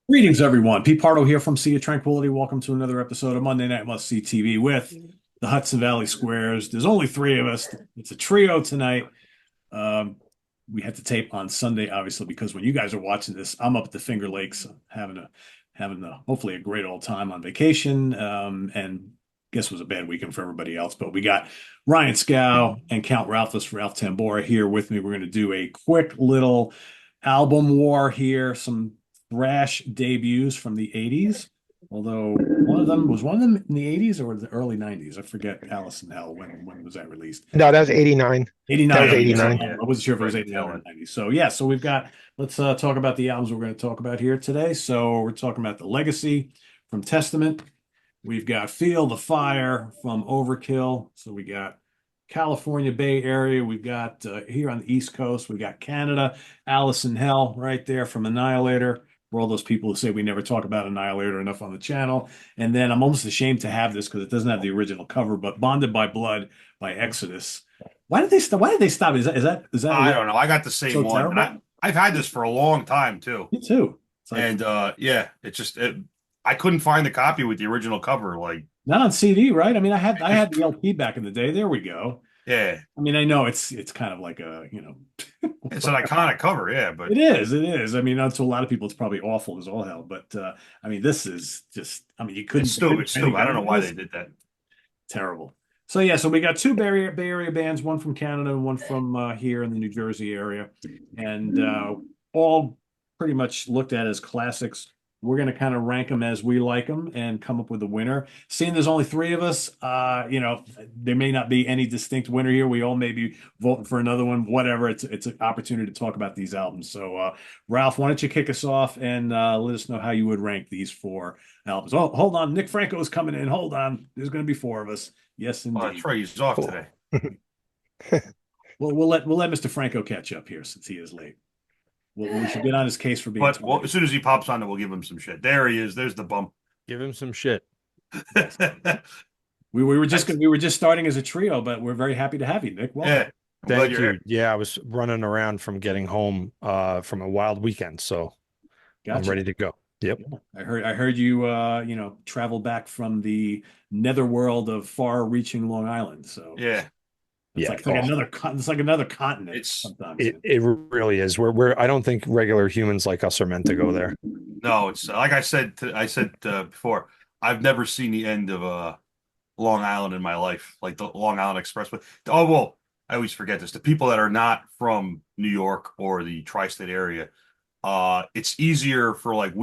Greetings, everyone. Pete Pardo here from Sea of Tranquility. Welcome to another episode of Monday Night Must See TV with the Hudson Valley Squares. There's only three of us. It's a trio tonight. Um, we had to tape on Sunday, obviously, because when you guys are watching this, I'm up at the Finger Lakes having hopefully a great old time on vacation. And guess it was a bad weekend for everybody else. But we got Ryan Scow and Count Ralphus, Ralph Tambora here with me. We're going to do a quick little album war here, some thrash debuts from the 80s. Although one of them in the 80s or the early 90s? I forget. Alice in Hell. When was that released? No, that was 89. That 89. was Okay, so 89. I wasn't sure if it was Right, 89 tail or end. 90. So yeah, so we've got let's talk about the albums we're going to talk about here today. So we're talking about The Legacy from Testament. We've got Feel the Fire from Overkill. So we got California Bay Area. We've got here on the East Coast, we've got Canada, Alice in Hell right there from Annihilator. For all those people who say we never talk about Annihilator enough on the channel. And then I'm almost ashamed to have this because it doesn't have the original cover, but Bonded by Blood by Exodus. Why did they stop? Why did they stop? Is that I don't know. I got the same so one. And terrible? I've had this for a long time too. Me too. It's like And yeah, I couldn't find the copy with the original cover. not on CD, right? I mean, I had the LP back in the day. There we go. Yeah, I mean, I know it's kind of like a, it's an iconic cover. Yeah, but it is. I mean, to a lot of people, it's probably awful as all hell. But I mean, this is just, I mean, you it's couldn't stupid. do It's any stupid. I better don't know than why this. they did that. Terrible. So yeah, so we got two Bay Area bands, one from Canada and one from here in the New Jersey area, and all pretty much looked at as classics. We're going to kind of rank them as we like them and come up with a winner. Seeing there's only three of us, there may not be any distinct winner here. We all may be voting for another one, whatever. It's an opportunity to talk about these albums. So, Ralph, why don't you kick us off and let us know how you would rank these four albums? Oh, hold on. Nick Franco is coming in. Hold on. There's going to be four of us. Yes, Oh, that's indeed. right. He's off Cool. today. Well, we'll let Mr. Franco catch up here since he is late. We should get on his case for being But well, tardy. as soon as he pops on, we'll give him some shit. There he is. There's the bump. Give him some shit. Yes, we were just starting as a trio, but we're very happy to have you, Nick. Welcome. Yeah, I'm glad Thank you're you. here. Yeah, I was running around from getting home from a wild weekend, so I'm Gotcha. ready to go. Yep. Yeah. I heard you travel back from the netherworld of far-reaching Long Island. So Yeah, it's Yeah. like Oh, it's like another continent it's sometimes. it really is. We're I don't think regular humans like us are meant to go there. no, it's like I said before. I've never seen the end of Long Island in my life, like the Long Island Expressway. Oh, well, I always forget this. The people that are not from New York or the tri-state area, it's easier for like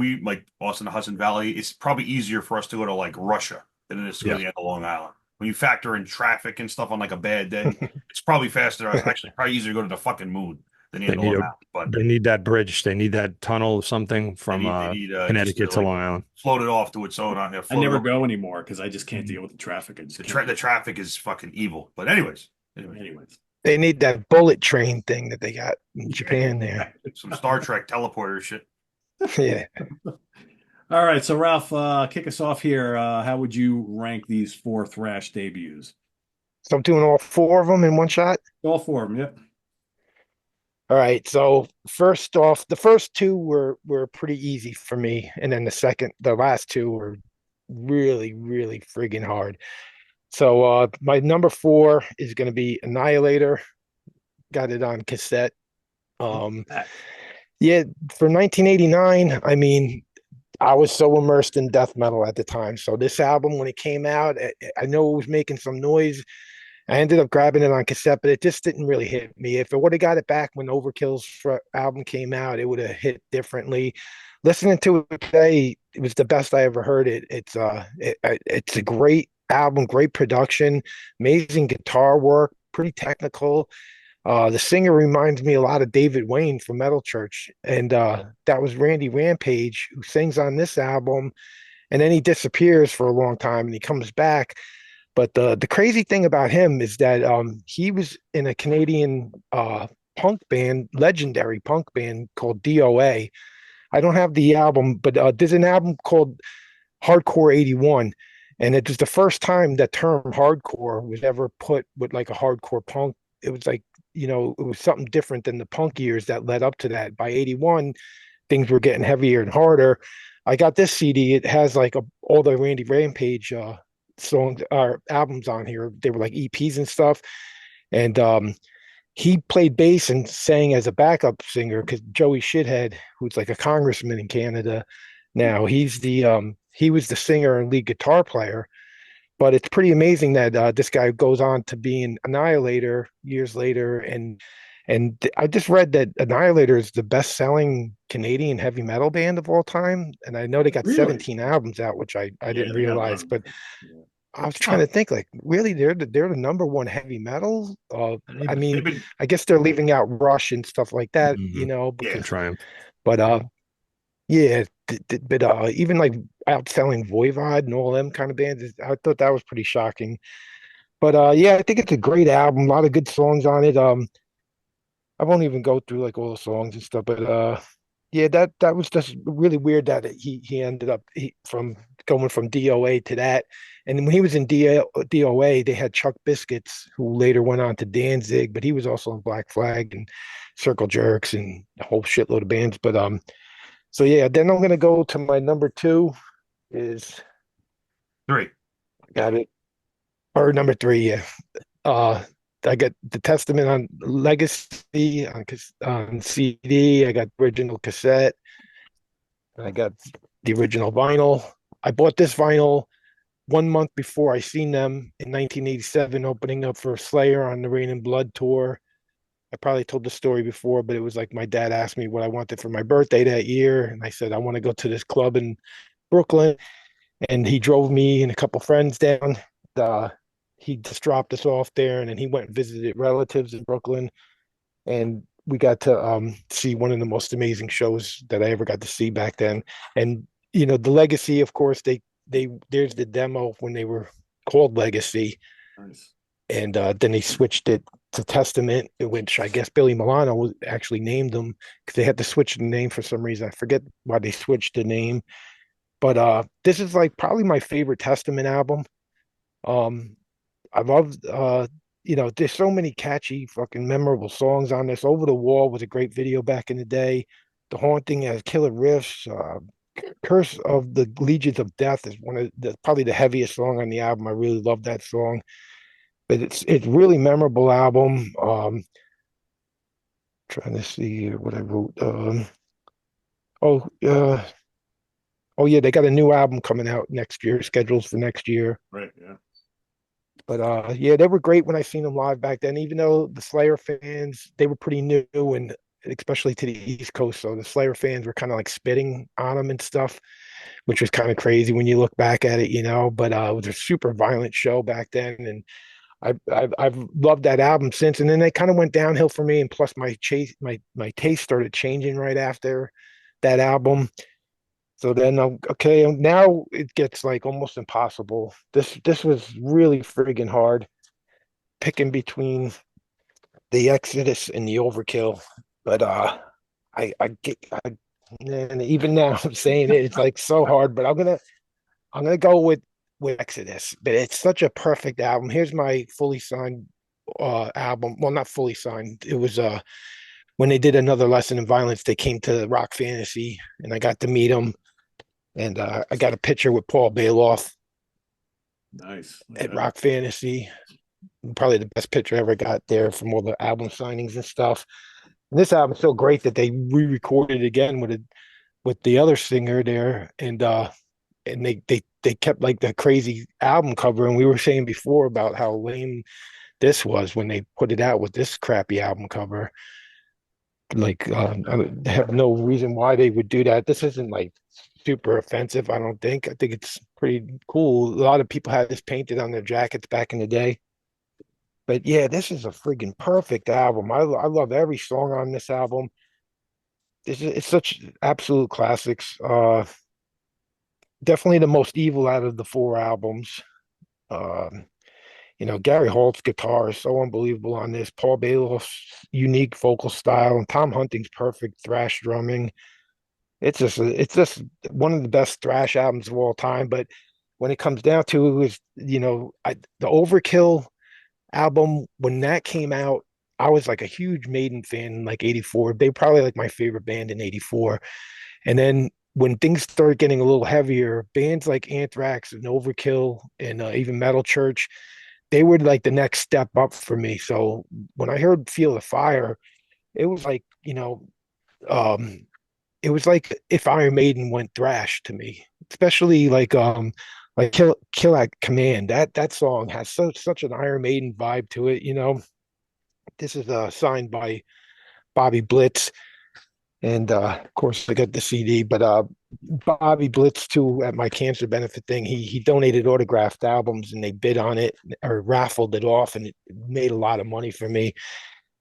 us in the Hudson Valley, it's probably easier for us to go to like Russia than it is to go to Yeah. the end of Long Island. When you factor in traffic and stuff on like a bad day, it's probably faster. Actually, probably easier to go to the fucking moon than the They end of need Long a Island. But they need that bridge. They need that tunnel or something from they need just to Connecticut to like Long Island. float it off to its own, I float it never over. go anymore because I just can't deal with the traffic. I just can't. The traffic is fucking evil. But anyways, Anyways. They need that bullet train thing that they got in Japan there. some Star Trek teleporter shit. Yeah. All right, so Ralph, kick us off here. How would you rank these four thrash debuts? So I'm doing all four of them in one shot. All four of them, yep. All right. So first off, the first two were pretty easy for me, and then the last two were really, really friggin' hard. So my number four is going to be Annihilator. Got it on cassette. Um, yeah, for 1989, I mean, I was so immersed in death metal at the time. So this album, when it came out, I know it was making some noise. I ended up grabbing it on cassette, but it just didn't really hit me. If I would have got it back when Overkill's album came out, it would have hit differently. Listening to it today, it was the best I ever heard it. It's a great album, great production, amazing guitar work, pretty technical. The singer reminds me a lot of David Wayne from Metal Church, and that was Randy Rampage who sings on this album, and then he disappears for a long time, and he comes back. But the crazy thing about him is that he was in a Canadian punk band, legendary punk band called DOA. I don't have the album, but there's an album called Hardcore 81. And it was the first time that term hardcore was ever put with like a hardcore punk. It was like, it was something different than the punk years that led up to that. By 81, things were getting heavier and harder, I got this CD. It has like all the Randy Rampage songs or albums on here. They were like EPs and stuff. And he played bass and sang as a backup singer because Joey Shithead, who's like a congressman in Canada now, he was the singer and lead guitar player. But it's pretty amazing that this guy goes on to being Annihilator years later, and I just read that Annihilator is the best-selling Canadian heavy metal band of all time, and I know they got Really? 17 albums out, which I didn't they got a lot realize. of- But yeah. I was trying to think, like, really, they're the number one heavy metal. I mean, They've been, I guess they're leaving out Rush and stuff like that, you Mhm. know, yeah. because Triumph. but yeah, but even like outselling Voivod and all them kind of bands, I thought that was pretty shocking. But yeah, I think it's a great album. A lot of good songs on it. I won't even go through like all the songs and stuff, but yeah, that was just really weird that he ended up from going from DOA to that. And when he was in DOA, they had Chuck Biscuits, who later went on to Danzig, but he was also in Black Flag and Circle Jerks and a whole shitload of bands. But so yeah, then I'm gonna go to my number two is Three. got it or number three, yeah. Uh, I got the Testament on Legacy on CD. I got the original cassette. I got the original vinyl. I bought this vinyl 1 month before I seen them in 1987, opening up for Slayer on the Rain and Blood tour. I probably told the story before, but it was like my dad asked me what I wanted for my birthday that year, and I said I want to go to this club in Brooklyn, and he drove me and a couple friends down. Uh, he just dropped us off there, and then he went and visited relatives in Brooklyn, and we got to see one of the most amazing shows that I ever got to see back then. And you know, the Legacy, of course, they there's the demo when they were called Legacy, Nice. and then they switched it to Testament, which I guess Billy Milano was actually named them because they had to switch the name for some reason. I forget why they switched the name, but this is like probably my favorite Testament album. Um, I love you know, there's so many catchy, fucking memorable songs on this. Over the Wall was a great video back in the day. The Haunting has killer riffs. Curse of the Legions of Death is one of the probably the heaviest song on the album. I really love that song. But it's really memorable album. Trying to see here what I wrote. Oh oh yeah, they got a new album coming out next year, schedules for next year. Right. Yeah. But yeah, they were great when I seen them live back then. Even though the Slayer fans, they were pretty new and especially to the East Coast, so the Slayer fans were kind of like spitting on them and stuff, which was kind of crazy when you look back at it, you know. But it was a super violent show back then, and I've loved that album since. And then they kind of went downhill for me, and plus my taste started changing right after that album. So then, okay, now it gets like almost impossible. This was really friggin' hard picking between the Exodus and the Overkill. But I get, and even now I'm saying it, it's like so hard. But I'm gonna go with Exodus. But it's such a perfect album. Here's my fully signed album. Well, not fully signed. It was when they did Another Lesson in Violence. They came to Rock Fantasy, and I got to meet them. And I got a picture with Paul Bailoff Nice. at Rock Fantasy. Probably the best picture I ever got there from all the album signings and stuff. And this album's so great that they re-recorded again with the other singer there, and they kept like the crazy album cover. And we were saying before about how lame this was when they put it out with this crappy album cover. Like I have no reason why they would do that. This isn't like super offensive, I don't think. I think it's pretty cool. A lot of people had this painted on their jackets back in the day. But yeah, this is a friggin' perfect album. I love every song on this album. It's such absolute classics. Definitely the most evil out of the four albums. Um, you know, Gary Holt's guitar is so unbelievable on this. Paul Bailoff's unique vocal style and Tom Hunting's perfect thrash drumming. It's just one of the best thrash albums of all time. But when it comes down to it, was the Overkill album when that came out. I was like a huge Maiden fan in like '84. They probably like my favorite band in '84. And then when things started getting a little heavier, bands like Anthrax and Overkill and even Metal Church, they were like the next step up for me. So when I heard Feel the Fire, it was like, um, it was like if Iron Maiden went thrash to me, especially like Kill at Command. That song has such an Iron Maiden vibe to it. This is signed by Bobby Blitz, and of course I got the CD. But Bobby Blitz too at my cancer benefit thing. He donated autographed albums, and they bid on it or raffled it off, and it made a lot of money for me.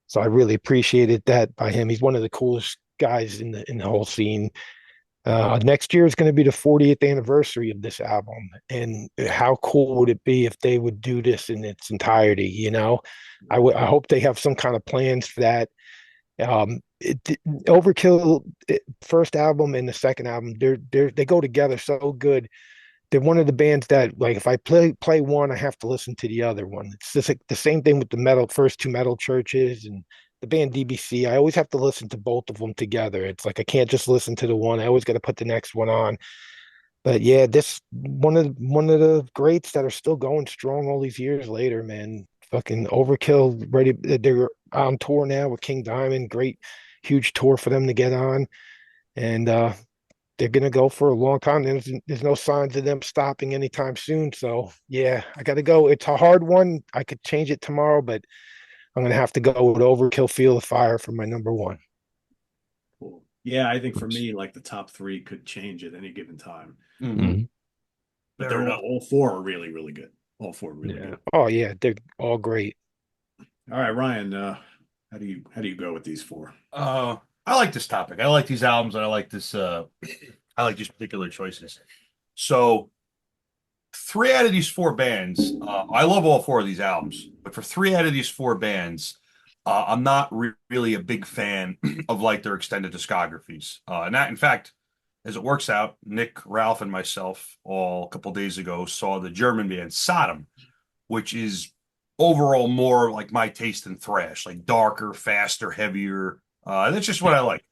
So I really appreciated that by him. He's one of the coolest guys in the whole scene. Next year is going to be the 40th anniversary of this album, and how cool would it be if they would do this in its entirety? I hope they have some kind of plans for that. Overkill first album and the second album, they go together so good. They're one of the bands that like if I play one, I have to listen to the other one. It's just like the same thing with the first two Metal Churches and the band DBC. I always have to listen to both of them together. It's like I can't just listen to the one. I always got to put the next one on. But yeah, this one of the greats that are still going strong all these years later, man. Fucking Overkill, ready. They're on tour now with King Diamond. Great, huge tour for them to get on, and they're gonna go for a long time. There's no signs of them stopping anytime soon. So yeah, I got to go. It's a hard one. I could change it tomorrow, but I'm gonna have to go with Overkill, Feel the Fire for my number one. Cool. Yeah, I think for me, like the top three could change at any given time. Mhm. But Fair they're enough. all four are really, really good. All four are really Yeah. good. Oh yeah, they're all great. All right, Ryan, how do you go with these four? I like this topic. I like these albums, and I like this. I like these particular choices. So, three out of these four bands, I love all four of these albums, but for three out of these four bands, I'm not really a big fan of like their extended discographies. And that, in fact, as it works out, Nick, Ralph, and myself all a couple days ago saw the German band Sodom, which is overall more like my taste in thrash, like darker, faster, heavier. That's just what I like.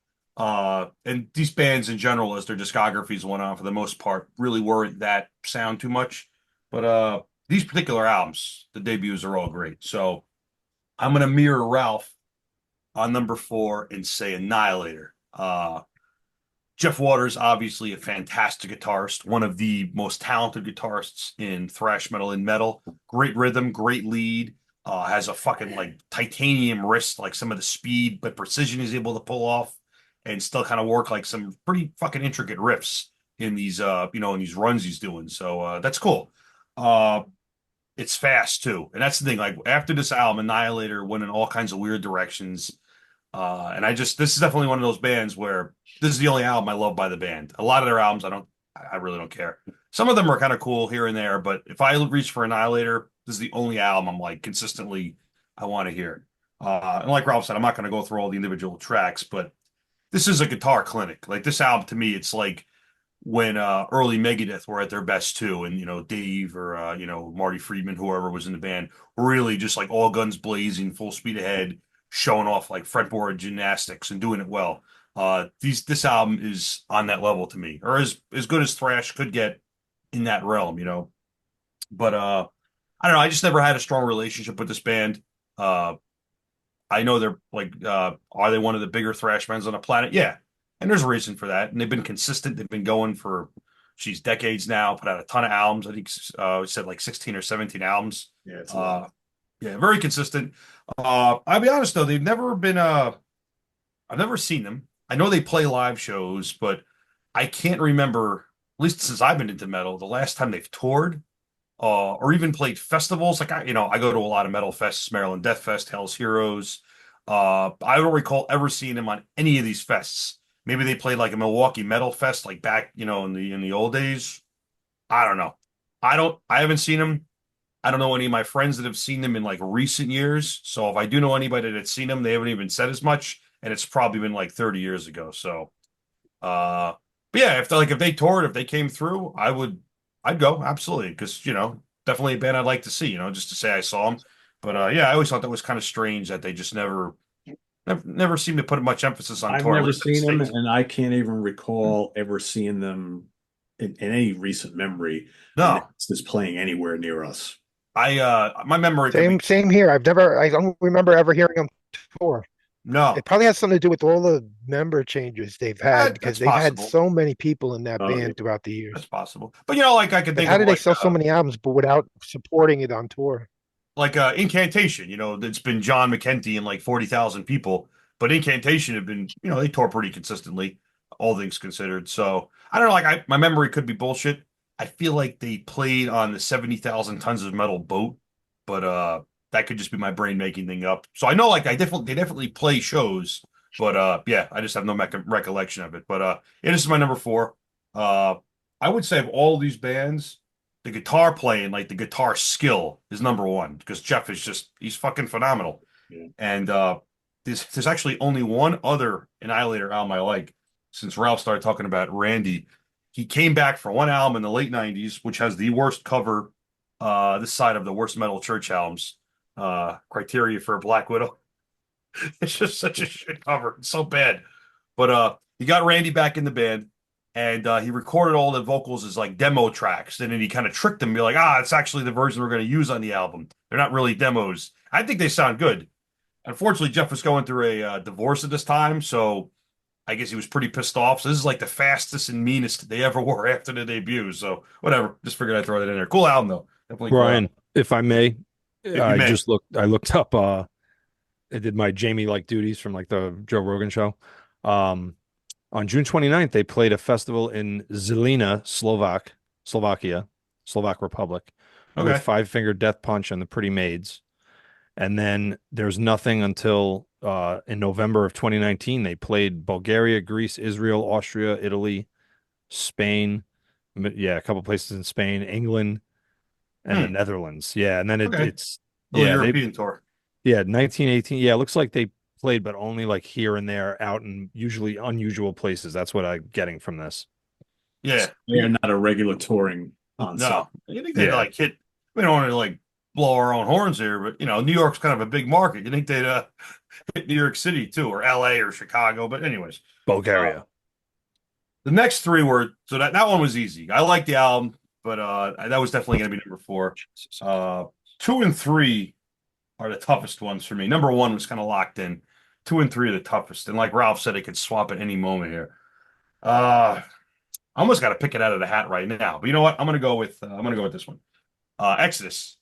And these bands in general, as their discographies went on, for the most part, really weren't that sound too much. But these particular albums, the debuts are all great. So I'm gonna mirror Ralph on number four and say Annihilator. Jeff Waters, obviously a fantastic guitarist, one of the most talented guitarists in thrash metal and metal. Great rhythm, great lead. Has a fucking like titanium wrist, like some of the speed but precision he's able to pull off, and still kind of work like some pretty fucking intricate riffs in these in these runs he's doing. So that's cool. Uh, it's fast too, and that's the thing. Like after this album, Annihilator went in all kinds of weird directions. And this is definitely one of those bands where this is the only album I love by the band. A lot of their albums, I really don't care. Some of them are kind of cool here and there, but if I reach for Annihilator, this is the only album I'm like consistently I want to hear. And like Ralph said, I'm not going to go through all the individual tracks, but this is a guitar clinic. Like this album to me, it's like when early Megadeth were at their best too, and Dave or Marty Friedman, whoever was in the band, really just like all guns blazing, full speed ahead, showing off like fretboard gymnastics and doing it well. This album is on that level to me, or as good as thrash could get in that realm. But I don't know. I just never had a strong relationship with this band. Uh, I know they're like, are they one of the bigger thrash bands on the planet? Yeah, and there's a reason for that. And they've been consistent. They've been going for, she's decades now. Put out a ton of albums. I think it said like 16 or 17 albums. Yeah, it's a lot. Yeah, very consistent. I'll be honest though, they've never been. I've never seen them. I know they play live shows, but I can't remember, at least since I've been into metal, the last time they've toured or even played festivals. Like I go to a lot of metal fests, Maryland Death Fest, Hell's Heroes. I don't recall ever seeing them on any of these fests. Maybe they played like a Milwaukee Metal Fest, like back, in the old days. I don't know. I haven't seen them. I don't know any of my friends that have seen them in like recent years. So if I do know anybody that's seen them, they haven't even said as much, and it's probably been like 30 years ago. So, but yeah, if they toured, if they came through, I'd go absolutely because definitely a band I'd like to see. Just to say I saw them. But yeah, I always thought that was kind of strange that they just never seemed to put much emphasis on I've tour. never Like the seen them, States. and I can't even recall ever seeing them in any recent memory No, announced as playing anywhere near us. my memory could be Same here. I don't remember ever hearing them tour. no. It probably has something to do with all the member changes they've had because That's they've had possible. so many people in that Oh, yeah. band throughout the That's years. possible. But you know, like I could Like, think how of did they sell so many albums but without supporting it on tour? Incantation. You know, it's been John McEntee and like 40,000 people, but Incantation have been, you know, they tour pretty consistently, all things considered. So I don't know. Like my memory could be bullshit. I feel like they played on the 70,000 tons of metal boat, but that could just be my brain making thing up. So I know like they definitely play shows, but yeah, I just have no recollection of it. But yeah, this is my number four. Uh, I would say of all these bands, the guitar playing, like the guitar skill is number one because Jeff is just he's fucking phenomenal. Yeah. And there's actually only one other Annihilator album I like since Ralph started talking about Randy. He came back for one album in the late 90s, which has the worst cover, this side of the worst metal church albums, Criteria for Black Widow. It's just such a shit cover. It's so bad. But he got Randy back in the band and he recorded all the vocals as like demo tracks. And then he kind of tricked them, be like, it's actually the version we're going to use on the album. They're not really demos. I think they sound good. Unfortunately, Jeff was going through a divorce at this time, so I guess he was pretty pissed off. So this is like the fastest and meanest they ever were after the debut. So whatever, just figured I'd throw that in there. Cool album though, definitely cool album. Brian, if I may, If you may, I looked up I did my Jamie like duties from like the Joe Rogan show. Um on June 29th, they played a festival in Zelina, Slovakia, Slovak Republic, with okay, Five Finger Death Punch and the Pretty Maids. And then there's nothing until in November of 2019. They played Bulgaria, Greece, Israel, Austria, Italy, Spain. Yeah, a couple places in Spain, England, and the hmm. Netherlands. Yeah, and then Okay, it's little yeah, European tour. 1918. Yeah, it looks like they played, but only like here and there, out in usually unusual places. That's what I'm getting from this. Yeah, They are not a regular touring ensemble. no, you think they'd Yeah. like hit? We don't want to like blow our own horns here, but you know, New York's kind of a big market. You think they'd hit New York City too, or L.A. or Chicago? But anyways, uh, Bulgaria. the next three were so that one was easy. I like the album, but that was definitely going to be number four. Uh, two and three are the toughest ones for me. Number one was kind of locked in. Two and three are the toughest, and like Ralph said, it could swap at any moment here. I almost got to pick it out of the hat right now, but you know what? I'm gonna go with this one. Exodus.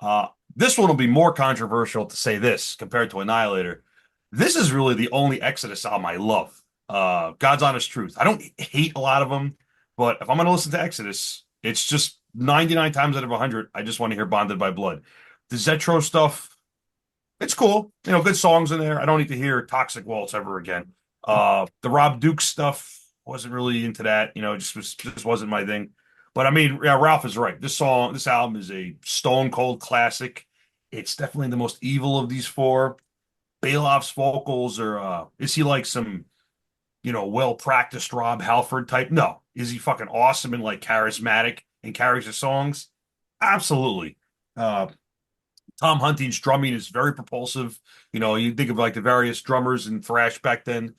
Uh, this one will be more controversial to say this compared to Annihilator. This is really the only Exodus album I love. God's Honest Truth. I don't hate a lot of them, but if I'm going to listen to Exodus, it's just 99 times out of 100. I just want to hear Bonded by Blood. The Zetro stuff, it's cool. You know, good songs in there. I don't need to hear Toxic Waltz ever again. The Rob Duke stuff wasn't really into that. You know, just wasn't my thing. But I mean, yeah, Ralph is right. This album is a stone cold classic. It's definitely the most evil of these four. Bailoff's vocals are is he like some, you know, well practiced Rob Halford type? No. Is he fucking awesome and like charismatic and carries his songs? Absolutely. Uh Tom Hunting's drumming is very propulsive. You know, you think of like the various drummers in thrash back then.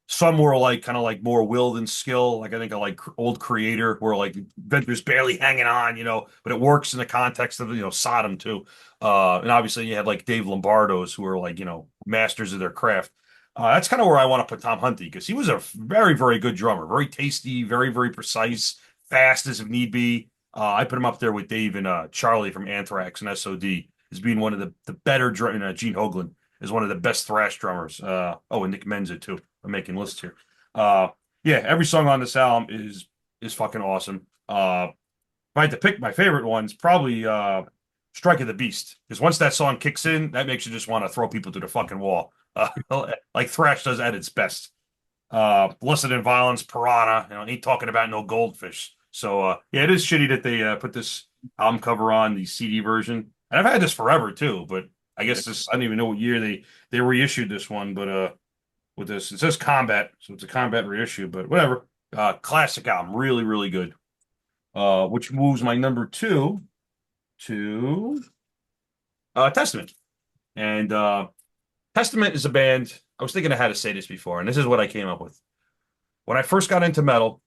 Some were like kind of like more will than skill. Like I think of like old Creator, where like Venture's barely hanging on, you know, but it works in the context of Sodom too. And obviously you had like Dave Lombardo's who were like masters of their craft. That's kind of where I want to put Tom Hunting because he was a very very good drummer, very tasty, very very precise, fast as if need be. I put him up there with Dave and Charlie from Anthrax and SOD as being one of the better Gene Hoglan is one of the best thrash drummers. And Nick Menza too. I'm making lists here. Uh, yeah, every song on this album is fucking awesome. If I had to pick my favorite ones, probably Strike of the Beast, because once that song kicks in, that makes you just want to throw people to the fucking wall. Like thrash does at its best. Blessed in Violence, Piranha, ain't talking about no goldfish. So yeah, it is shitty that they put this album cover on the CD version. And I've had this forever too, but I guess I don't even know what year they reissued this one, but with this. It says Combat, so it's a Combat reissue, but whatever. Classic album, really, really good. Which moves my number two to Testament. And Testament is a band. I was thinking of how to say this before, and this is what I came up with. When I first got into metal,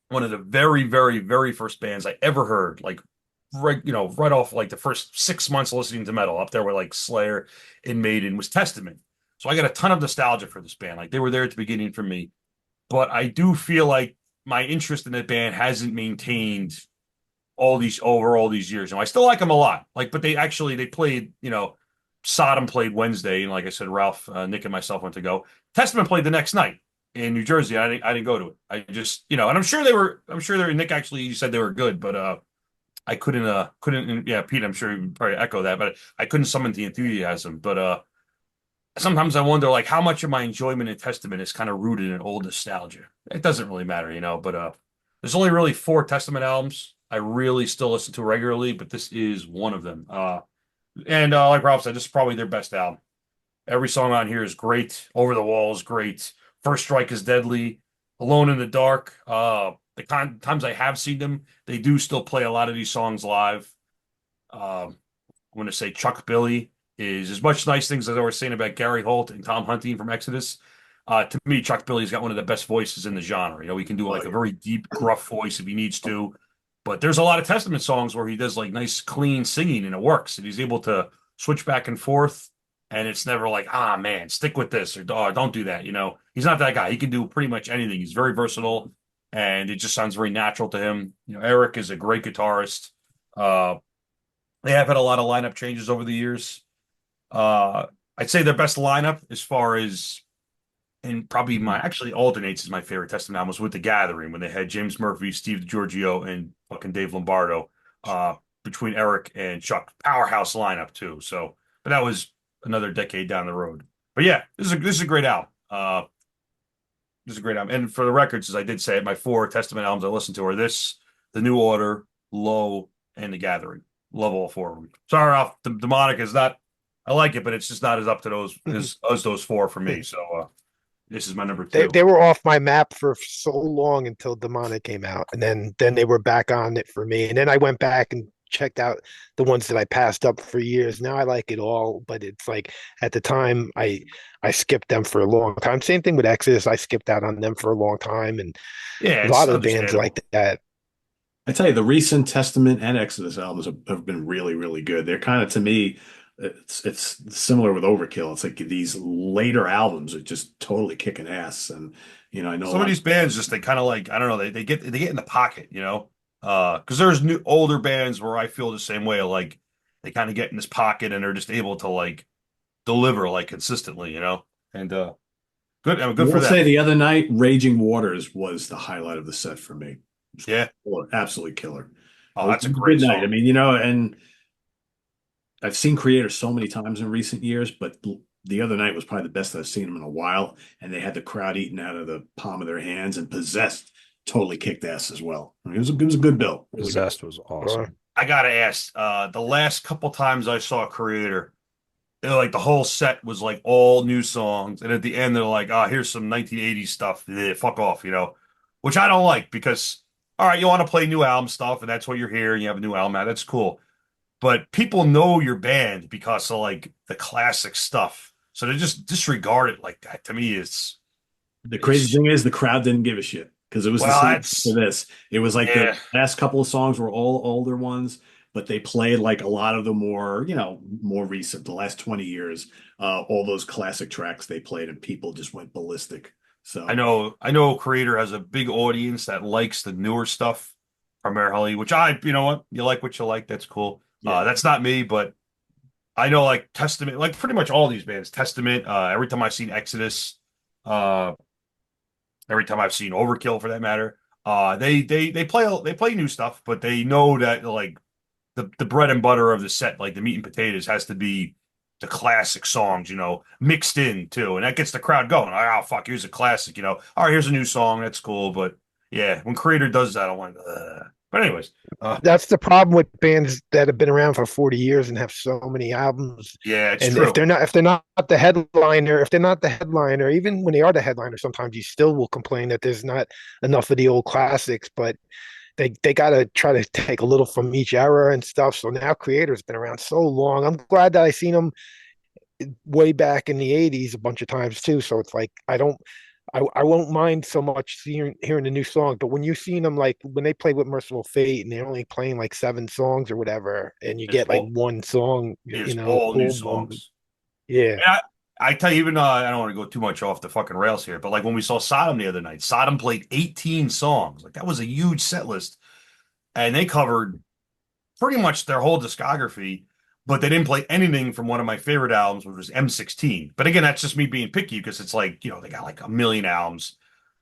one of the very, very, very first bands I ever heard, like right off like the first 6 months listening to metal, up there with like Slayer and Maiden, was Testament. So I got a ton of nostalgia for this band. Like they were there at the beginning for me. But I do feel like my interest in that band hasn't maintained all these years. And I still like them a lot. Like, but they played, Sodom played Wednesday, and like I said, Ralph, Nick, and myself went to go. Testament played the next night in New Jersey. I didn't go to it. I just, and I'm sure they were. Nick actually said they were good, but I couldn't. Yeah, Pete, I'm sure you would probably echo that, but I couldn't summon the enthusiasm. But sometimes I wonder, like, how much of my enjoyment in Testament is kind of rooted in old nostalgia. It doesn't really matter, But there's only really four Testament albums I really still listen to regularly, but this is one of them. And like Ralph said, this is probably their best album. Every song on here is great. Over the Wall is great. First Strike is deadly. Alone in the Dark. Times I have seen them, they do still play a lot of these songs live. I'm going to say Chuck Billy is as much nice things as I was saying about Gary Holt and Tom Hunting from Exodus. To me, Chuck Billy's got one of the best voices in the genre. He can do like a very deep, gruff voice if he needs to. But there's a lot of Testament songs where he does like nice, clean singing and it works. And he's able to switch back and forth. And it's never like, man, stick with this or don't do that. He's not that guy. He can do pretty much anything. He's very versatile and it just sounds very natural to him. Eric is a great guitarist. They have had a lot of lineup changes over the years. I'd say their best lineup as far as, and probably actually alternates is my favorite Testament album was with The Gathering when they had James Murphy, Steve DiGiorgio, and fucking Dave Lombardo between Eric and Chuck. Powerhouse lineup too. So, but that was another decade down the road. But yeah, this is a great album. This is a great album. And for the records, as I did say, my four Testament albums I listened to are this, The New Order, Low, and The Gathering. Love all four of them. Sorry, Ralph, the demonic is not. I like it, but it's just not as up to those four for me. So this is my number two. They were off my map for so long until Demonic came out, and then they were back on it for me. And then I went back and checked out the ones that I passed up for years. Now I like it all, but it's like at the time I skipped them for a long time. Same thing with Exodus. I skipped out on them for a long time, and Yeah, a lot of bands like that. I tell you, the recent Testament and Exodus albums have been really, really good. They're kind of, to me, it's similar with Overkill. It's like these later albums are just totally kicking ass. And I know some of these bands just they kind of like I don't know they get in the pocket, because there's new older bands where I feel the same way. Like they kind of get in this pocket and they're just able to like deliver like consistently, And good, I mean, good I for will say them. the other night, Raging Waters was the highlight of the set for me. Yeah. Absolutely killer. Oh, that's a It was great good night. I song. mean, and I've seen Creator so many times in recent years, but the other night was probably the best I've seen them in a while. And they had the crowd eating out of the palm of their hands, and Possessed totally kicked ass as well. I mean, it was a good bill. Really good. Possessed was awesome. I gotta ask, the last couple times I saw Creator, like the whole set was like all new songs, and at the end they're like, here's some 1980s stuff. Fuck off, which I don't like because all right, you want to play new album stuff, and that's what you're here, and you have a new album out. That's cool. But people know your band because of like the classic stuff. So to just disregard it like that to me is The crazy thing is the crowd didn't give a shit because it was the same for this. It was like the last couple of songs were all older ones, but they played like a lot of the more recent, the last 20 years, all those classic tracks they played, and people just went ballistic. So I know Creator has a big audience that likes the newer stuff primarily, which you know what, you like what you like, that's cool. Yeah. That's not me, but I know like Testament, like pretty much all these bands, Testament, every time I've seen Exodus, uh, every time I've seen Overkill for that matter, they play new stuff, but they know that like the bread and butter of the set, like the meat and potatoes, has to be the classic songs, mixed in too, and that gets the crowd going. Like, oh fuck, here's a classic, All right, here's a new song, that's cool, but yeah, when Creator does that, I'm like, ugh. But anyways, That's the problem with bands that have been around for 40 years and have so many albums. yeah, it's And true. if they're not the headliner, even when they are the headliner, sometimes you still will complain that there's not enough of the old classics. But they got to try to take a little from each era and stuff. So now Creator's been around so long. I'm glad that I seen them way back in the 80s a bunch of times too. So it's like I won't mind so much hearing the new song, but when you seen them like when they play with Merciful Fate and they're only playing like 7 songs or whatever, and you It's get like all one song, it's all new old one, songs. yeah, And I tell you, even I don't want to go too much off the fucking rails here, but like when we saw Sodom the other night, Sodom played 18 songs. Like that was a huge set list, and they covered pretty much their whole discography, but they didn't play anything from one of my favorite albums, which was M16. But again, that's just me being picky because it's like, they got like a million albums,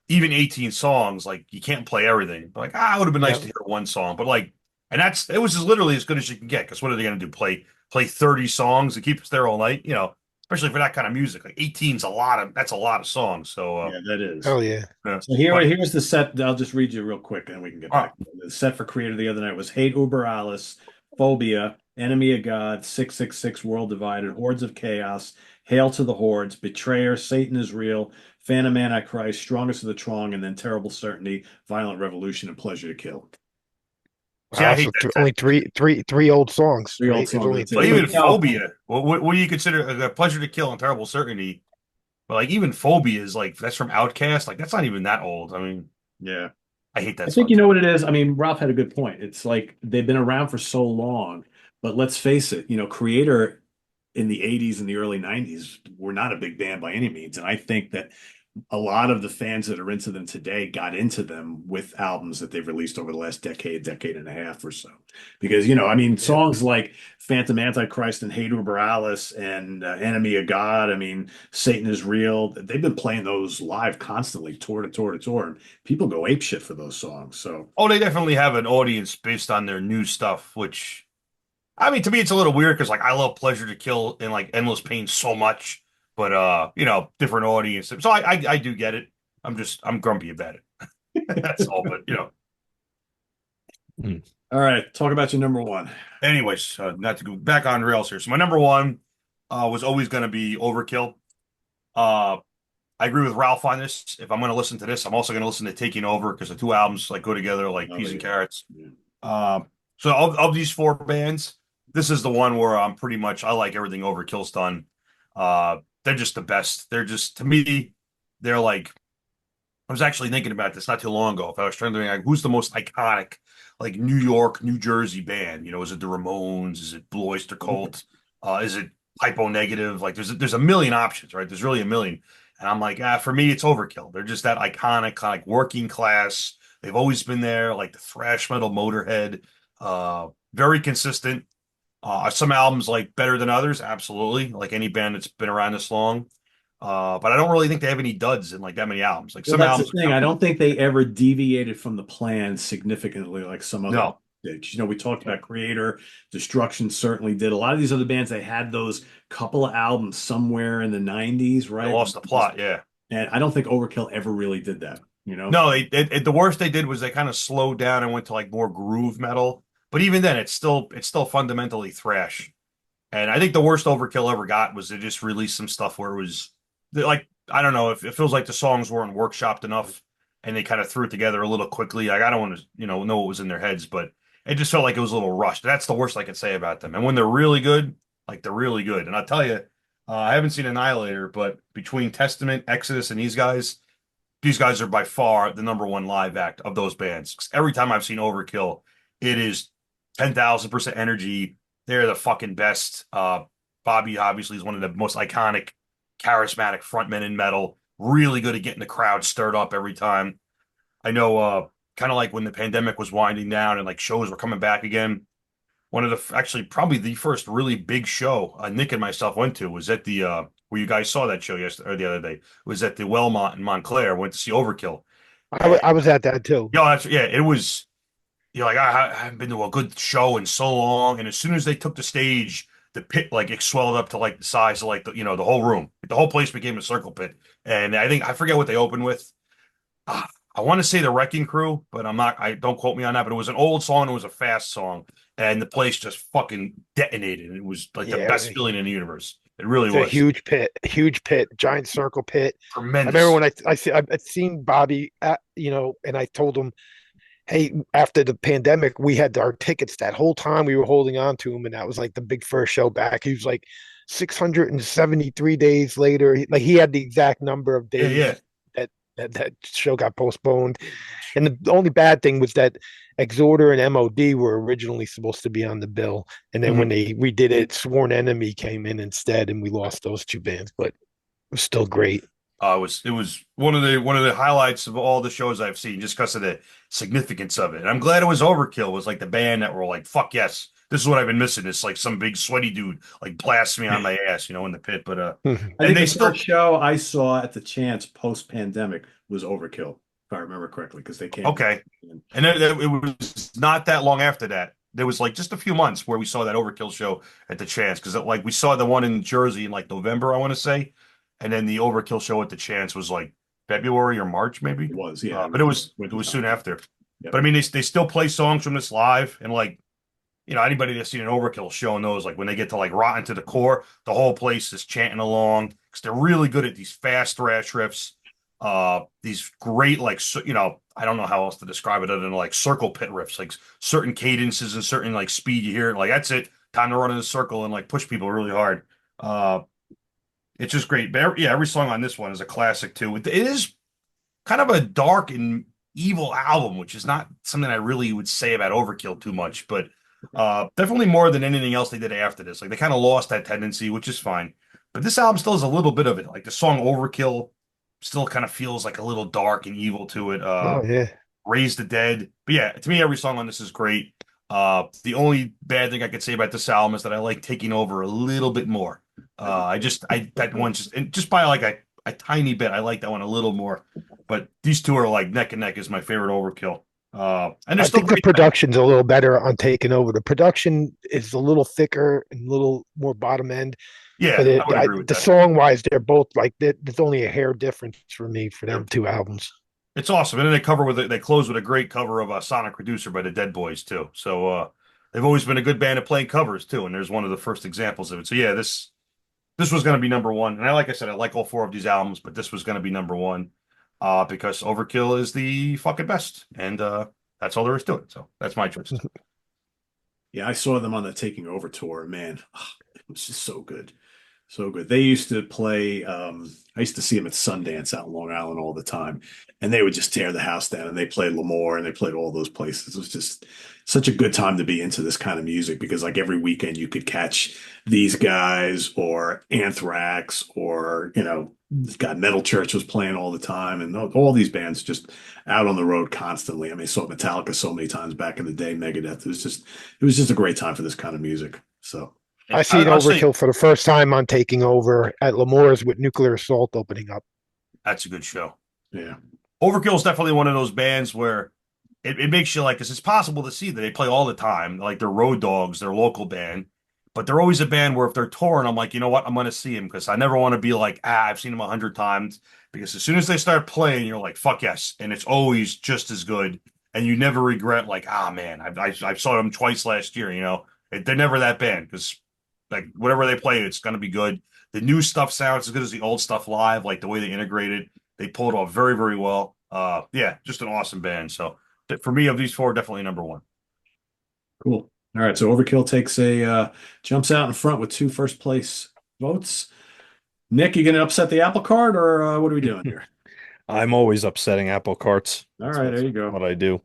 even 18 songs. Like you can't play everything. But like, it would have been nice yeah, to hear one song. But like, and it was just literally as good as you can get. Because what are they going to do? Play 30 songs and keep us there all night? Especially for that kind of music. Like 18's that's a lot of songs. So, Yeah, that is. hell yeah, yeah. So But, here's the set. I'll just read you real quick, and we can get uh, back. The set for Creator the other night was Hate Uber Alice, Phobia, Enemy of God, 666 World Divided, Hordes of Chaos, Hail to the Hordes, Betrayer, Satan is Real, Phantom Antichrist, Strongest of the Strong, and then Terrible Certainty, Violent Revolution, and Pleasure to Kill. see, I wow, hate so that only set. three old songs, Three old right? It's songs. only That's But it. But even three. Phobia, what do you consider a Pleasure to Kill and Terrible Certainty? But like even Phobia is like that's from Outkast. Like that's not even that old. I mean, Yeah. I hate I that think song you know too. what it is. I mean, Ralph had a good point. It's like they've been around for so long, but let's face it, Creator in the 80s and the early 90s were not a big band by any means. And I think that a lot of the fans that are into them today got into them with albums that they've released over the last decade and a half or so. Because, I mean, Yeah, songs like Phantom Antichrist and Hey Uber Alice and Enemy of God, I mean, Satan is Real, they've been playing those live constantly, tour to tour to tour. And people go apeshit for those songs. So, Oh, they definitely have an audience based on their new stuff, which I mean to me it's a little weird because like I love Pleasure to Kill and like Endless Pain so much, but different audience. So I do get it. I'm grumpy about it. That's all. But Mm. all right, talk about your number one. anyways, not to go back on rails here. So my number one was always going to be Overkill. Uh, I agree with Ralph on this. If I'm going to listen to this, I'm also going to listen to Taking Over because the two albums like go together like Oh, peas and yeah. carrots. Yeah. So of these four bands, this is the one where I'm pretty much I like everything Overkill's done. They're just the best. They're just to me, they're like I was actually thinking about this not too long ago. If I was trying to think like who's the most iconic like New York, New Jersey band? Is it the Ramones? Is it Blue Oyster Cult? Is it Hypo Negative? Like there's a million options, right? There's really a million. And I'm like, for me, it's Overkill. They're just that iconic, like working class. They've always been there, like the thrash metal Motorhead. Very consistent. Are some albums like better than others? Absolutely. Like any band that's been around this long. But I don't really think they have any duds in like that many albums. Like Well, some that's the albums are thing. kind I of don't think they ever deviated from the plan significantly like some other no, did. We talked about Creator, Destruction certainly did. A lot of these other bands, they had those couple of albums somewhere in the 90s, they right? lost the plot. Yeah. And I don't think Overkill ever really did that. No, the worst they did was they kind of slowed down and went to like more groove metal. But even then, it's still fundamentally thrash. And I think the worst Overkill ever got was they just released some stuff where it was like I don't know if it feels like the songs weren't workshopped enough and they kind of threw it together a little quickly. Like I don't want to know what was in their heads, but it just felt like it was a little rushed. That's the worst I could say about them. And when they're really good, like they're really good. And I'll tell you, I haven't seen Annihilator, but between Testament, Exodus, and these guys are by far the number one live act of those bands. 'Cause every time I've seen Overkill, it is 10,000% energy. They're the fucking best. Bobby obviously is one of the most iconic, charismatic frontmen in metal. Really good at getting the crowd stirred up every time. I know, kind of like when the pandemic was winding down and like shows were coming back again. One of actually probably the first really big show Nick and myself went to was at the where you guys saw that show yesterday or the other day was at the Wellmont in Montclair. Went to see Overkill. And, I was at that too. it was like I haven't been to a good show in so long. And as soon as they took the stage, the pit like it swelled up to like the size of like the whole room. The whole place became a circle pit. And I forget what they opened with. Ah, I want to say the Wrecking Crew, but I'm not. I don't quote me on that. But it was an old song. It was a fast song, and the place just fucking detonated. And it was like the Yeah, best feeling in the universe. It really it's a was huge pit, giant circle pit. I remember tremendous. when I'd seen Bobby, and I told him, hey, after the pandemic, we had our tickets that whole time we were holding on to them, and that was like the big first show back. He was like, 673 days later. Like he had the exact number of Yeah, days yeah. that show got postponed. And the only bad thing was that Exhorder and MOD were originally supposed to be on the bill. And then when they redid it, Sworn Enemy came in instead, and we lost those two bands, but it was still great. It was one of the highlights of all the shows I've seen just because of the significance of it. And I'm glad it was Overkill was like the band that were like, fuck yes, this is what I've been missing. It's like some big sweaty dude like blasts me on my ass, in the pit. But I and think they the still first show I saw at the Chance post-pandemic was Overkill, if I remember correctly, because they came. okay. And then it was not that long after that. There was like just a few months where we saw that Overkill show at the Chance because like we saw the one in Jersey in like November, I want to say, and then the Overkill show at the Chance was like February or March maybe. It was, yeah. But it Winter was soon time. after. Yep. But I mean, they still play songs from this live, and like anybody that's seen an Overkill show knows like when they get to like Rotten to the Core, the whole place is chanting along because they're really good at these fast thrash riffs. These great like I don't know how else to describe it other than like circle pit riffs, like certain cadences and certain like speed you hear it, like that's it, time to run in a circle and like push people really hard. Uh, it's just great. But yeah, every song on this one is a classic too. It is kind of a dark and evil album, which is not something I really would say about Overkill too much, but definitely more than anything else they did after this. Like they kind of lost that tendency, which is fine. But this album still has a little bit of it. Like the song Overkill still kind of feels like a little dark and evil to it. Oh yeah. Raise the Dead. But yeah, to me, every song on this is great. The only bad thing I could say about this album is that I like Taking Over a little bit more. That one just by like a tiny bit. I like that one a little more. But these two are like neck and neck is my favorite Overkill. And they're I still think the great. production's a little better on Taking Over. The production is a little thicker and a little more bottom end, but Yeah, I would agree with the that. song wise, they're both like there's only a hair difference for me for They're, them two albums. it's awesome. And then they close with a great cover of Sonic Reducer by the Dead Boys too. So they've always been a good band at playing covers too. And there's one of the first examples of it. So yeah, this was going to be number one. And like I said, I like all four of these albums, but this was going to be number one because Overkill is the fucking best. And that's all there is to it. So that's my choice. Yeah, I saw them on the Taking Over tour. Man, it was just so good. So good. They used to play, I used to see them at Sundance out in Long Island all the time, and they would just tear the house down. And they played Lemoore and they played all those places. It was just such a good time to be into this kind of music because, like, every weekend you could catch these guys or Anthrax or, God, Metal Church was playing all the time, and all these bands just out on the road constantly. I mean, I saw Metallica so many times back in the day, Megadeth. It was just a great time for this kind of music. So. I seen I'll say Overkill for the first time on Taking Over at Lemore's with Nuclear Assault opening up. that's a good show. Yeah. Overkill is definitely one of those bands where it makes you like, because it's possible to see that they play all the time, like they're road dogs, they're local band, but they're always a band where if they're touring, I'm like, you know what, I'm going to see them because I never want to be like, I've seen them 100 times. Because as soon as they start playing, you're like, fuck yes, and it's always just as good, and you never regret like, man, I saw them twice last year. They're never that band because like whatever they play, it's going to be good. The new stuff sounds as good as the old stuff live, like the way they integrate it. They pull it off very, very well. Yeah, just an awesome band. So for me, of these four, definitely number one. Cool. All right. So Overkill takes jumps out in front with 2 first place votes. Nick, you going to upset the apple cart or what are we doing here? I'm always upsetting apple carts. All right. There you go. What I do.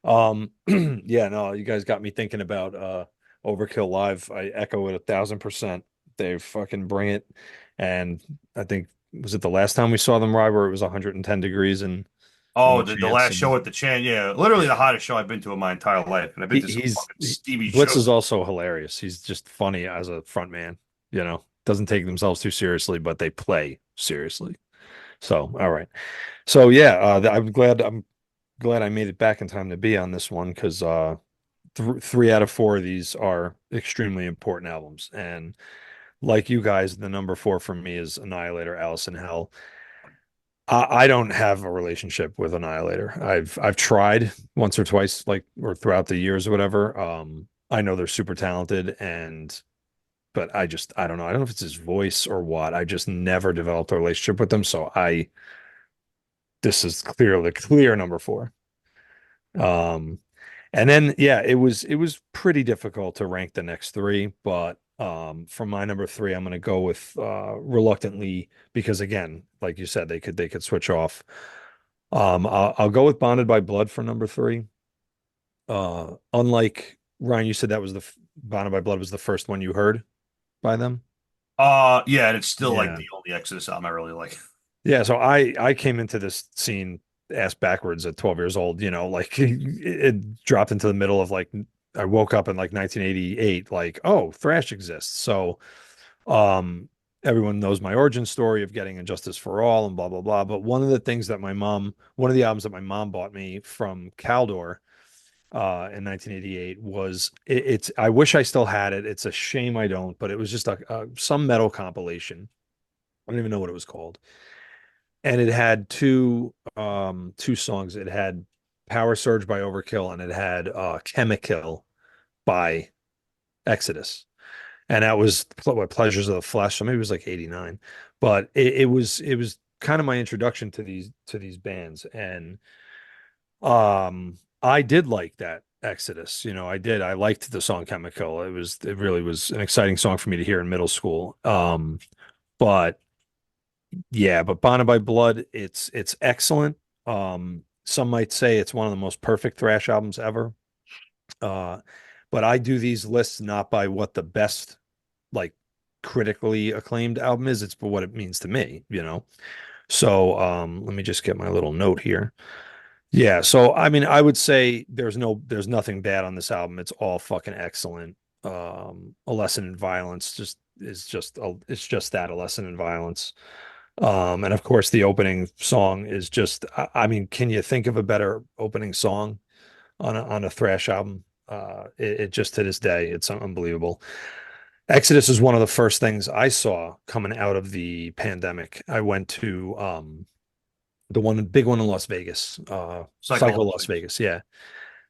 Yeah, no, you guys got me thinking about Overkill live. I echo it 1,000%. They fucking bring it. And I think, was it the last time we saw them live where it was 110 degrees and Oh, the the last chance show at the Chan, yeah, literally the hottest show I've been to in my entire life, and I've been to some fucking Stevie Blitz shows. is also hilarious. He's just funny as a front man, doesn't take themselves too seriously, but they play seriously. So, all right. So yeah, I'm glad I made it back in time to be on this one because 3 out of 4 of these are extremely important albums. And like you guys, the number 4 for me is Annihilator, Alice in Hell. I don't have a relationship with Annihilator. I've tried once or twice, or throughout the years or whatever. I know they're super talented, but I don't know. I don't know if it's his voice or what. I just never developed a relationship with them. So this is clearly clear number 4. And then yeah, it was pretty difficult to rank the next 3, but For my number three, I'm gonna go with reluctantly because again, like you said, they could switch off. I'll go with Bonded by Blood for number three. Unlike Ryan, you said that was Bonded by Blood was the first one you heard by them. Yeah, and it's still like Yeah. the only Exodus album I really like. Yeah, so I came into this scene ass backwards at 12 years old, like it dropped into the middle of like I woke up in like 1988 like, oh, Thrash exists. So um everyone knows my origin story of getting Injustice for All and blah blah blah, but one of the albums that my mom bought me from Caldor in 1988 was it's I wish I still had it. It's a shame I don't, but it was just some metal compilation. I don't even know what it was called, and it had two songs. It had Power Surge by Overkill and it had Chemical by Exodus. And that was what Pleasures of the Flesh. So maybe it was like 89. But it was kind of my introduction to these bands. And I did like that Exodus. I did. I liked the song Chemical. It really was an exciting song for me to hear in middle school. But yeah, but Bonded by Blood, it's excellent. Some might say it's one of the most perfect thrash albums ever. Uh, but I do these lists not by what the best, like critically acclaimed album is, it's for what it means to me. So let me just get my little note here. Yeah, so I mean, I would say there's nothing bad on this album. It's all fucking excellent. A Lesson in Violence it's just that, a lesson in violence. And of course, the opening song is just, I mean, can you think of a better opening song on a thrash album? It just to this day, it's unbelievable. Exodus is one of the first things I saw coming out of the pandemic. I went to the big one in Las Vegas, Psycho Las Vegas, yeah.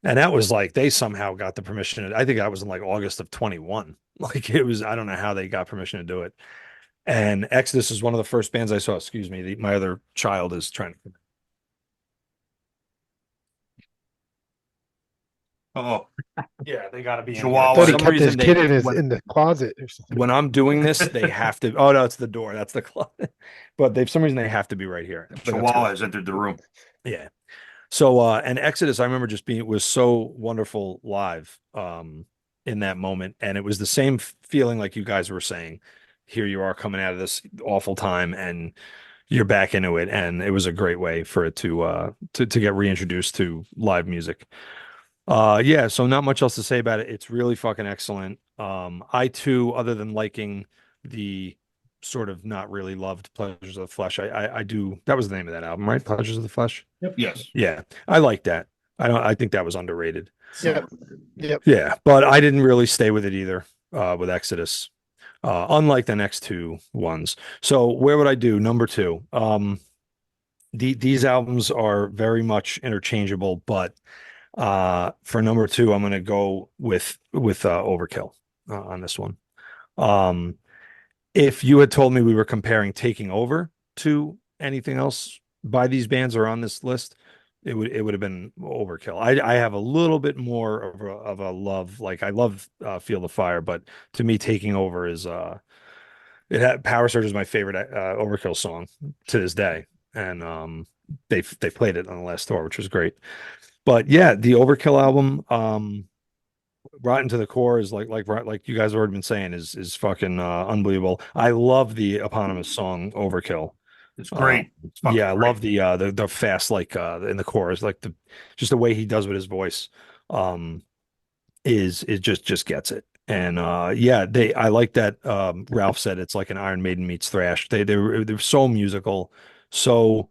And that was like they somehow got the permission. I think that was in like August of 21. Like it was, I don't know how they got permission to do it. And Exodus is one of the first bands I saw. Excuse me, my other child is trying to. Oh, Yeah, they got to be in here. Chihuahua. Thought For he some kept his reason, kid when, in the closet or something. when I'm doing this, they have to. Oh no, it's the door. That's the closet. But for some reason they have to be right here. But that's Chihuahua good. has entered the room. Yeah. So and Exodus, I remember just being it was so wonderful live in that moment. And it was the same feeling like you guys were saying. Here you are coming out of this awful time and you're back into it. And it was a great way for it to get reintroduced to live music. Yeah, so not much else to say about it. It's really fucking excellent. I too, other than liking the sort of not really loved Pleasures of the Flesh, I do that was the name of that album, right? Pleasures of the Flesh. Yes. Yeah, I like that. I think that was underrated. Yep. Yep. Yeah, but I didn't really stay with it either, with Exodus. Unlike the next two ones. So where would I do number two? These albums are very much interchangeable, but for number two, I'm gonna go with Overkill on this one. Um, if you had told me we were comparing Taking Over to anything else by these bands or on this list, it would have been Overkill. I have a little bit more of a love, like I love Feel the Fire, but to me, Taking Over is it had Power Surge is my favorite Overkill song to this day, and they played it on the last tour, which was great. But yeah, the Overkill album, Rotten to the Core is like you guys have already been saying is fucking unbelievable. I love the eponymous song Overkill. It's great. It's fucking Yeah, I great. love the fast like in the chorus, like the just the way he does with his voice, is it just gets it. And yeah, they I like that Ralph said it's like an Iron Maiden meets thrash. They're so musical, so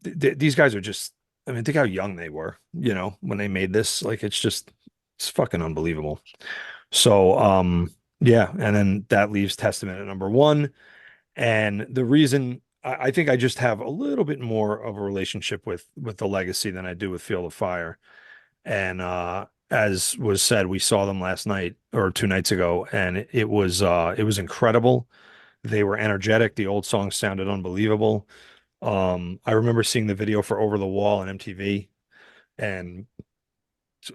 these guys are just, I mean, think how young they were, when they made this. Like it's fucking unbelievable. So yeah, and then that leaves Testament at number one. And the reason I think I just have a little bit more of a relationship with the Legacy than I do with Field of Fire. And as was said, we saw them last night or 2 nights ago, and it was incredible. They were energetic. The old songs sounded unbelievable. I remember seeing the video for Over the Wall on MTV, and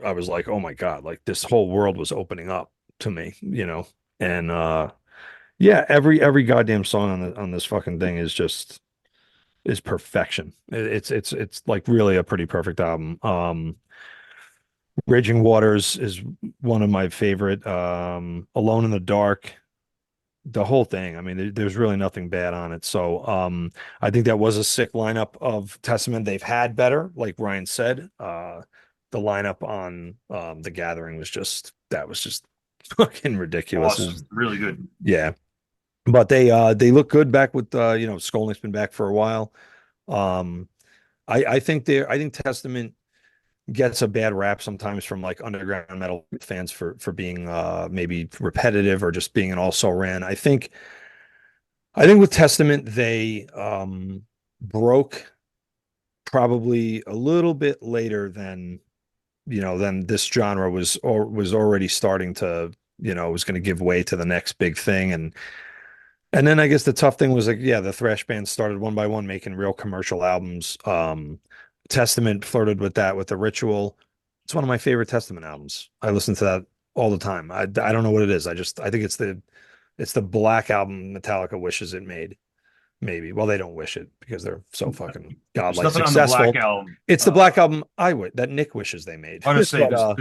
I was like, oh my God, like this whole world was opening up to me. And yeah, every goddamn song on this fucking thing is perfection. It's like really a pretty perfect album. Raging Waters is one of my favorite. Alone in the Dark, the whole thing. I mean, there's really nothing bad on it. So I think that was a sick lineup of Testament. They've had better, like Ryan said. The lineup on The Gathering was just fucking ridiculous. Awesome. Really good. Yeah. But they look good back with Skolnick's been back for a while. Um I think Testament gets a bad rap sometimes from like underground metal fans for being maybe repetitive or just being an also ran. I think with Testament they broke probably a little bit later than this genre was already starting to, was going to give way to the next big thing. And then I guess the tough thing was like, yeah, the thrash bands started one by one making real commercial albums. Testament flirted with that with the Ritual. It's one of my favorite Testament albums. I listen to that all the time. I don't know what it is. I think it's the Black Album Metallica wishes it made. Maybe. Well, they don't wish it because they're so fucking There's godlike nothing on the successful. Black Album. It's the Black Album that Nick wishes they made. I want to say But,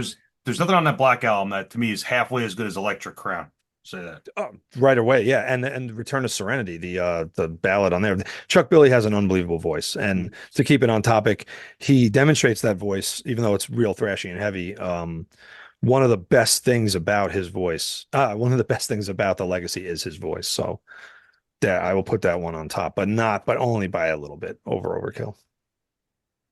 there's nothing on that Black Album that to me is halfway as good as Electric Crown. Say that. right away, yeah, and Return to Serenity, the ballad on there. Chuck Billy has an unbelievable voice, and to keep it on topic, he demonstrates that voice, even though it's real thrashy and heavy. One of the best things about his voice, one of the best things about the Legacy is his voice. So, yeah, I will put that one on top, but only by a little bit over Overkill.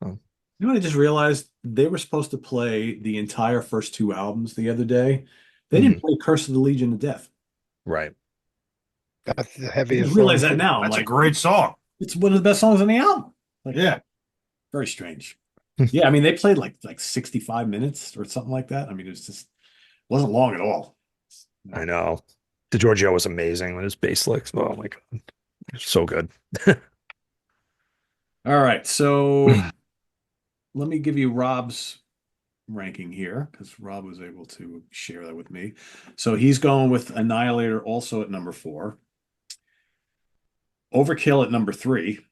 You know what I just realized? They were supposed to play the entire first two albums the other day. They didn't play Curse of the Legion of Death. Right. That's the I heaviest just realize song. that now. That's Like, a great song. it's one of the best songs on the album. Like, Yeah. very strange. Yeah, I mean, they played like 65 minutes or something like that. I mean, wasn't long at all. I know. DiGiorgio was amazing with his bass licks. Oh my God. So good. All right, so let me give you Rob's ranking here because Rob was able to share that with me. So he's going with Annihilator also at number 4, Overkill at number 3,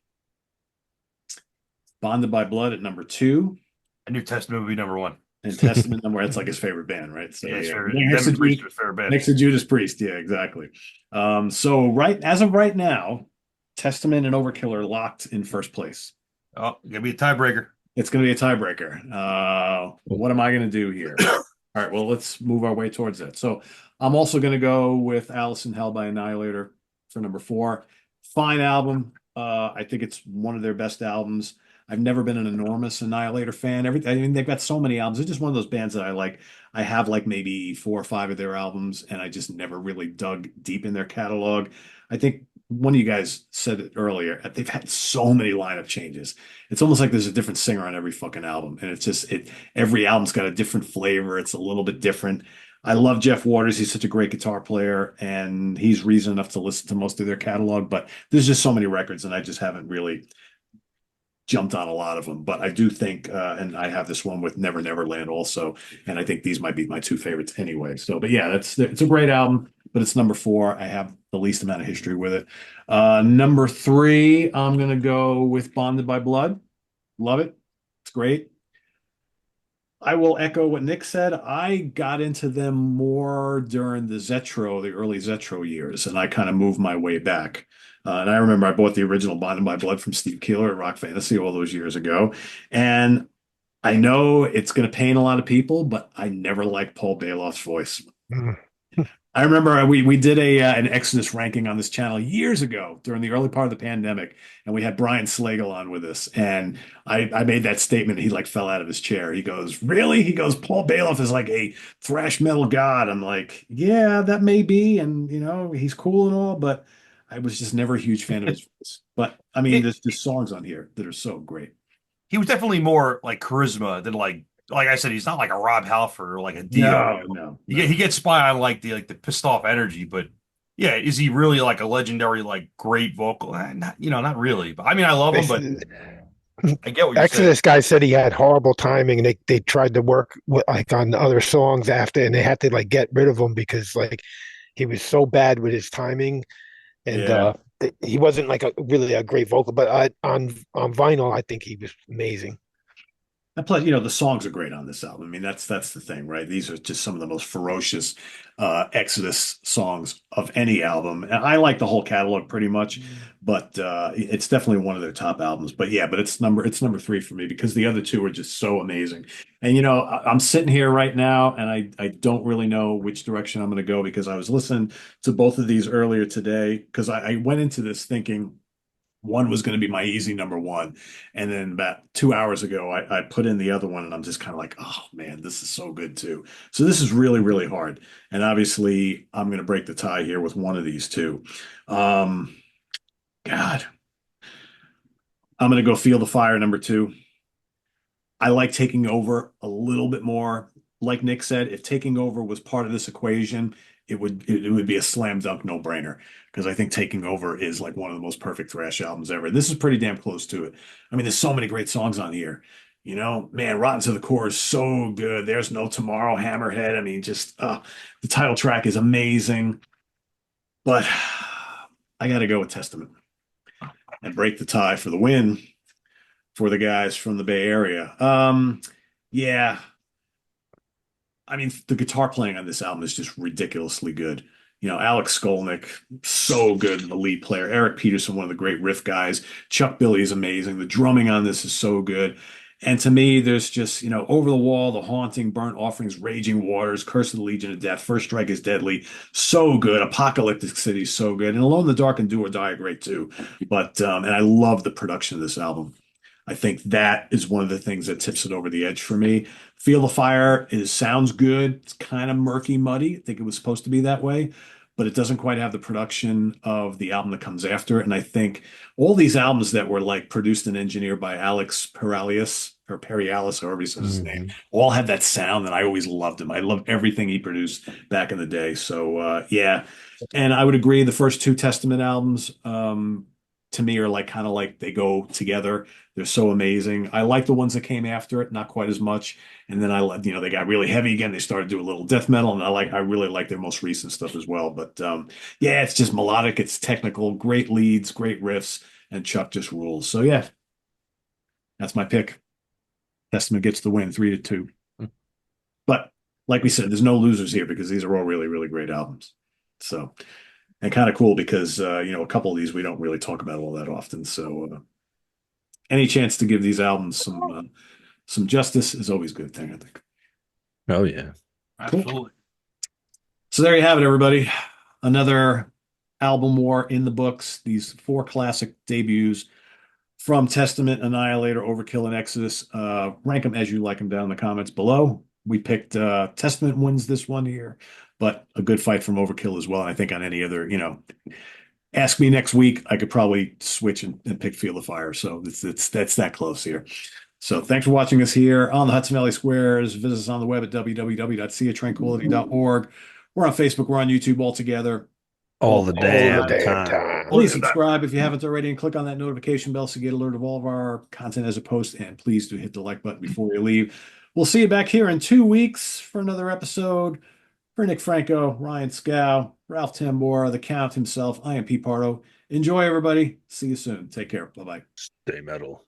Bonded by Blood at number 2, A New Testament would be number 1. and Testament number. That's like his favorite band, right? So Yeah, his favorite. next to Them Priest was favorite band. next to Judas Priest, yeah, exactly. So as of right now, Testament and Overkill are locked in first place. Oh, gonna be a tiebreaker. It's going to be a tiebreaker. What am I going to do here? All right, well, let's move our way towards that. So I'm also going to go with Alice in Hell by Annihilator for number 4. Fine album. I think it's one of their best albums. I've never been an enormous Annihilator fan. I mean, they've got so many albums. It's just one of those bands that I like. I have like maybe 4 or 5 of their albums, and I just never really dug deep in their catalog. I think one of you guys said it earlier. They've had so many lineup changes. It's almost like there's a different singer on every fucking album, and it's just every album's got a different flavor. It's a little bit different. I love Jeff Waters. He's such a great guitar player, and he's reason enough to listen to most of their catalog. But there's just so many records, and I just haven't really jumped on a lot of them. But I do think, and I have this one with Never Never Land also, and I think these might be my 2 favorites anyway. So, but yeah, it's a great album, but it's number 4. I have the least amount of history with it. Number 3, I'm gonna go with Bonded by Blood. Love it. It's great. I will echo what Nick said. I got into them more during the early Zetro years, and I kind of moved my way back. And I remember I bought the original Bonded by Blood from Steve Keeler at Rock Fantasy all those years ago. And I know it's going to pain a lot of people, but I never liked Paul Bailoff's voice. I remember we did an Exodus ranking on this channel years ago during the early part of the pandemic, and we had Brian Slagle on with us. And I made that statement. He like fell out of his chair. He goes, "Really?" He goes, "Paul Bailoff is like a thrash metal god." I'm like, "Yeah, that may be, and he's cool and all, but I was just never a huge fan of his voice." But I mean, there's songs on here that are so great. He was definitely more like charisma than like I said, he's not like a Rob Halford or like a Dio. No. He gets by on like the pissed off energy, but yeah, is he really like a legendary like great vocal? Not really. But I mean, I love him, but I get what you're saying. Exodus guy said he had horrible timing, and they tried to work with, like on other songs after, and they had to like get rid of him because like he was so bad with his timing, and Yeah. he wasn't like a really a great vocal. But on vinyl, I think he was amazing. And plus, the songs are great on this album. I mean, that's the thing, right? These are just some of the most ferocious Exodus songs of any album. And I like the whole catalog pretty much, but it's definitely one of their top albums. But yeah, but it's number three for me because the other two are just so amazing. And I'm sitting here right now, and I don't really know which direction I'm going to go because I was listening to both of these earlier today because I went into this thinking one was going to be my easy number one. And then about 2 hours ago, I put in the other one and I'm just kind of like, oh man, this is so good too. So this is really, really hard. And obviously, I'm going to break the tie here with one of these two. Um, God, I'm going to go Feel the Fire number two. I like Taking Over a little bit more. Like Nick said, if Taking Over was part of this equation, it would be a slam dunk no brainer because I think Taking Over is like one of the most perfect thrash albums ever. This is pretty damn close to it. I mean, there's so many great songs on here. Man, Rotten to the Core is so good. There's No Tomorrow, Hammerhead. I mean, just the title track is amazing. But I got to go with Testament and break the tie for the win for the guys from the Bay Area. Yeah, I mean, the guitar playing on this album is just ridiculously good. Alex Skolnick, so good, the lead player. Eric Peterson, one of the great riff guys. Chuck Billy is amazing. The drumming on this is so good. And to me, there's just, Over the Wall, The Haunting, Burnt Offerings, Raging Waters, Curse of the Legion of Death, First Strike is Deadly. So good. Apocalyptic City is so good. And Alone in the Dark and Do or Die are great too. But, and I love the production of this album. I think that is one of the things that tips it over the edge for me. Feel the Fire sounds good. It's kind of murky, muddy. I think it was supposed to be that way, but it doesn't quite have the production of the album that comes after it. And I think all these albums that were like produced and engineered by Alex Peralius or Perialis, however he says his name, all had that sound, and I always loved him. I loved everything he produced back in the day. So yeah, and I would agree. The first two Testament albums, to me, are like kind of like they go together. They're so amazing. I like the ones that came after it, not quite as much. And then they got really heavy again. They started to do a little death metal, and I really like their most recent stuff as well. But yeah, it's just melodic, it's technical, great leads, great riffs, and Chuck just rules. So yeah, that's my pick. Testament gets the win, 3-2. But like we said, there's no losers here because these are all really, really great albums. So, and kind of cool because a couple of these we don't really talk about all that often. So any chance to give these albums some justice is always a good thing, I think. Oh yeah. Absolutely. So there you have it, everybody. Another album war in the books. These four classic debuts from Testament, Annihilator, Overkill, and Exodus. Rank them as you like them down in the comments below. We picked Testament wins this one here, but a good fight from Overkill as well. And I think on any other, ask me next week, I could probably switch and pick Feel the Fire. So that's that close here. So thanks for watching us here on the Hudson Valley Squares. Visit us on the web at www.seatranquility.org. We're on Facebook. We're on YouTube all together. All the All the damn damn time. time. Please subscribe if you haven't already and click on that notification bell so you get alert of all of our content as a post. And please do hit the like button before you leave. We'll see you back here in 2 weeks for another episode. For Nick Franco, Ryan Scow, Ralph Tambora, the Count himself, I am Pete Pardo. Enjoy, everybody. See you soon. Take care. Bye-bye. Stay metal.